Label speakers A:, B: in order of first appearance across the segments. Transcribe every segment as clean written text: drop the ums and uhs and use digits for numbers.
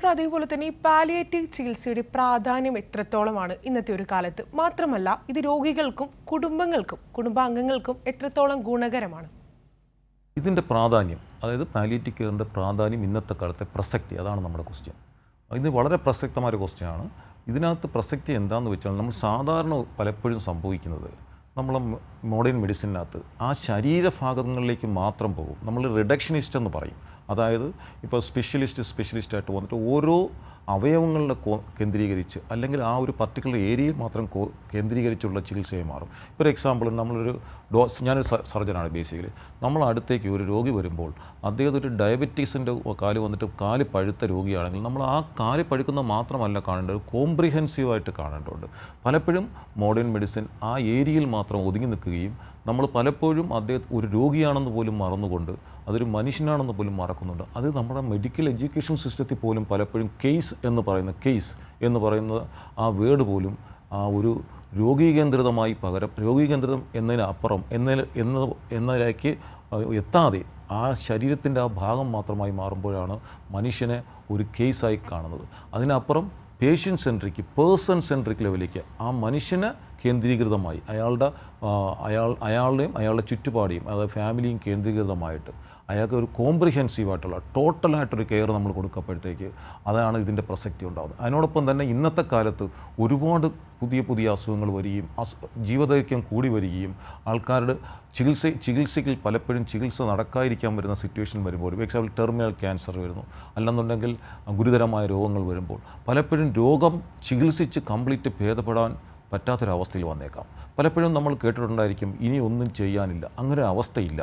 A: Doctor, അതേപോലെ തന്നെ ഈ പാലിയേറ്റീവ് ചികിത്സയുടെ പ്രാധാന്യം എത്രത്തോളമാണ് ഇന്നത്തെ ഒരു കാലത്ത്? മാത്രമല്ല, ഇത് രോഗികൾക്കും കുടുംബാംഗങ്ങൾക്കും എത്രത്തോളം ഗുണകരമാണ്?
B: ഇതിൻ്റെ പ്രാധാന്യം, അതായത് പാലിയേറ്റീവ് കെയറിൻ്റെ പ്രാധാന്യം, ഇന്നത്തെ കാലത്തെ പ്രസക്തി, അതാണ് നമ്മുടെ ക്വസ്റ്റ്യൻ. ഇത് വളരെ പ്രസക്തമായ ഒരു ക്വസ്റ്റ്യനാണ്. ഇതിനകത്ത് പ്രസക്തി എന്താണെന്ന് വെച്ചാൽ, നമ്മൾ സാധാരണ പലപ്പോഴും സംഭവിക്കുന്നത്, നമ്മൾ മോഡേൺ മെഡിസിനകത്ത് ആ ശരീരഭാഗങ്ങളിലേക്ക് മാത്രം പോകും. നമ്മൾ റിഡക്ഷനിസ്റ്റ് എന്ന് പറയും. അതായത് ഇപ്പോൾ സ്പെഷ്യലിസ്റ്റായിട്ട് വന്നിട്ട് ഓരോ അവയവങ്ങളുടെ കേന്ദ്രീകരിച്ച്, അല്ലെങ്കിൽ ആ ഒരു പർട്ടിക്കുലർ ഏരിയയിൽ മാത്രം കേന്ദ്രീകരിച്ചുള്ള ചികിത്സയായി മാറും. ഫോർ എക്സാമ്പിൾ, നമ്മളൊരു ഞാനൊരു സർജനാണ് ബേസിക്കലി. നമ്മൾ അടുത്തേക്ക് ഒരു രോഗി വരുമ്പോൾ, അദ്ദേഹം ഒരു ഡയബറ്റീസിൻ്റെ കാല് പഴുത്ത രോഗിയാണെങ്കിൽ, നമ്മൾ ആ കാല് പഴുക്കുന്ന മാത്രമല്ല കാണേണ്ടത്, കോംപ്രിഹെൻസീവായിട്ട് കാണേണ്ടതുണ്ട്. പലപ്പോഴും മോഡേൺ മെഡിസിൻ ആ ഏരിയയിൽ മാത്രം ഒതുങ്ങി നിൽക്കുകയും, നമ്മൾ പലപ്പോഴും അദ്ദേഹം ഒരു രോഗിയാണെന്ന് പോലും മറന്നുകൊണ്ട് അതൊരു മനുഷ്യനാണെന്ന് പോലും മറക്കുന്നുണ്ട്. അത് നമ്മുടെ മെഡിക്കൽ എഡ്യൂക്കേഷൻ സിസ്റ്റത്തിൽ പോലും പലപ്പോഴും കേസ് എന്ന് പറയുന്ന ആ വേർഡ് പോലും ആ ഒരു രോഗീകേന്ദ്രിതമായി രോഗീകേന്ദ്രിതം എന്നതിനപ്പുറം എന്നതിലേക്ക് എത്താതെ ആ ശരീരത്തിൻ്റെ ആ ഭാഗം മാത്രമായി മാറുമ്പോഴാണ് മനുഷ്യനെ ഒരു കേസായി കാണുന്നത്. അതിനപ്പുറം പേഷ്യൻ്റ് സെൻട്രിക്, പേഴ്സൺ സെൻട്രിക് ലെവലിലേക്ക് ആ മനുഷ്യനെ കേന്ദ്രീകൃതമായി അയാളുടെയും അയാളുടെ ചുറ്റുപാടിയും, അതായത് ഫാമിലിയും കേന്ദ്രീകൃതമായിട്ട് അയാൾക്ക് ഒരു കോംപ്രിഹെൻസീവായിട്ടുള്ള ടോട്ടലായിട്ടൊരു കെയർ നമ്മൾ കൊടുക്കപ്പോഴത്തേക്ക് അതാണ് ഇതിൻ്റെ പ്രസക്തി ഉണ്ടാകുന്നത്. അതിനോടൊപ്പം തന്നെ ഇന്നത്തെ കാലത്ത് ഒരുപാട് പുതിയ അസുഖങ്ങൾ വരികയും ജീവദൈർഘ്യം കൂടി വരികയും ആൾക്കാരുടെ ചികിത്സയ്ക്ക് പലപ്പോഴും ചികിത്സ നടക്കാതിരിക്കാൻ വരുന്ന സിറ്റുവേഷൻ വരുമ്പോൾ, ഫോർ എക്സാമ്പിൾ ടെർമിനൽ ക്യാൻസർ വരുന്നു, അല്ലെന്നുണ്ടെങ്കിൽ ഗുരുതരമായ രോഗങ്ങൾ വരുമ്പോൾ പലപ്പോഴും രോഗം ചികിത്സിച്ച് കംപ്ലീറ്റ് ഭേദപ്പെടാൻ പറ്റാത്തൊരവസ്ഥയിൽ വന്നേക്കാം. പലപ്പോഴും നമ്മൾ കേട്ടിട്ടുണ്ടായിരിക്കും, ഇനി ഒന്നും ചെയ്യാനില്ല. അങ്ങനെ അവസ്ഥയില്ല.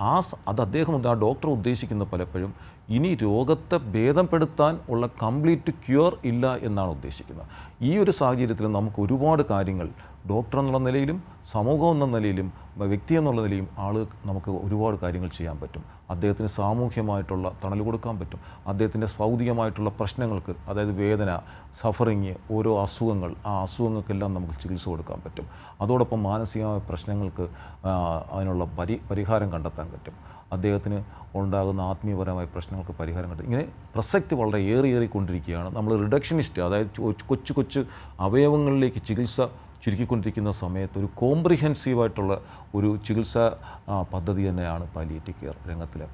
B: ആ ഡോക്ടർ ഉദ്ദേശിക്കുന്ന പലപ്പോഴും ഇനി രോഗത്തെ ഭേദപ്പെടുത്താൻ ഉള്ള കംപ്ലീറ്റ് ക്യൂർ ഇല്ല എന്നാണ് ഉദ്ദേശിക്കുന്നത്. ഈ ഒരു സാഹചര്യത്തിൽ നമുക്ക് ഒരുപാട് കാര്യങ്ങൾ ഡോക്ടർ എന്നുള്ള നിലയിലും സമൂഹം എന്ന നിലയിലും വ്യക്തി എന്നുള്ള നിലയും നമുക്ക് ഒരുപാട് കാര്യങ്ങൾ ചെയ്യാൻ പറ്റും. അദ്ദേഹത്തിന് സാമൂഹ്യമായിട്ടുള്ള തണൽ കൊടുക്കാൻ പറ്റും. അദ്ദേഹത്തിൻ്റെ ഭൗതികമായിട്ടുള്ള പ്രശ്നങ്ങൾക്ക്, അതായത് വേദന, സഫറിങ്, ഓരോ അസുഖങ്ങൾ, ആ അസുഖങ്ങൾക്കെല്ലാം നമുക്ക് ചികിത്സ കൊടുക്കാൻ പറ്റും. അതോടൊപ്പം മാനസികമായ പ്രശ്നങ്ങൾക്ക് അതിനുള്ള പരിഹാരം കണ്ടെത്താൻ പറ്റും. അദ്ദേഹത്തിന് ഉണ്ടാകുന്ന ആത്മീയപരമായ പ്രശ്നങ്ങൾക്ക് പരിഹാരം കണ്ടെത്തും. ഇങ്ങനെ പ്രസക്തി വളരെ ഏറിക്കൊണ്ടിരിക്കുകയാണ്. നമ്മൾ റിഡക്ഷനിസ്റ്റ്, അതായത് കൊച്ചു അവയവങ്ങളിലേക്ക് ചികിത്സ ചുരുക്കിക്കൊണ്ടിരിക്കുന്ന സമയത്ത് ഒരു കോംപ്രിഹെൻസീവായിട്ടുള്ള ഒരു ചികിത്സാ പദ്ധതി തന്നെയാണ് പാലിയേറ്റീവ് കെയർ രംഗത്തിലെ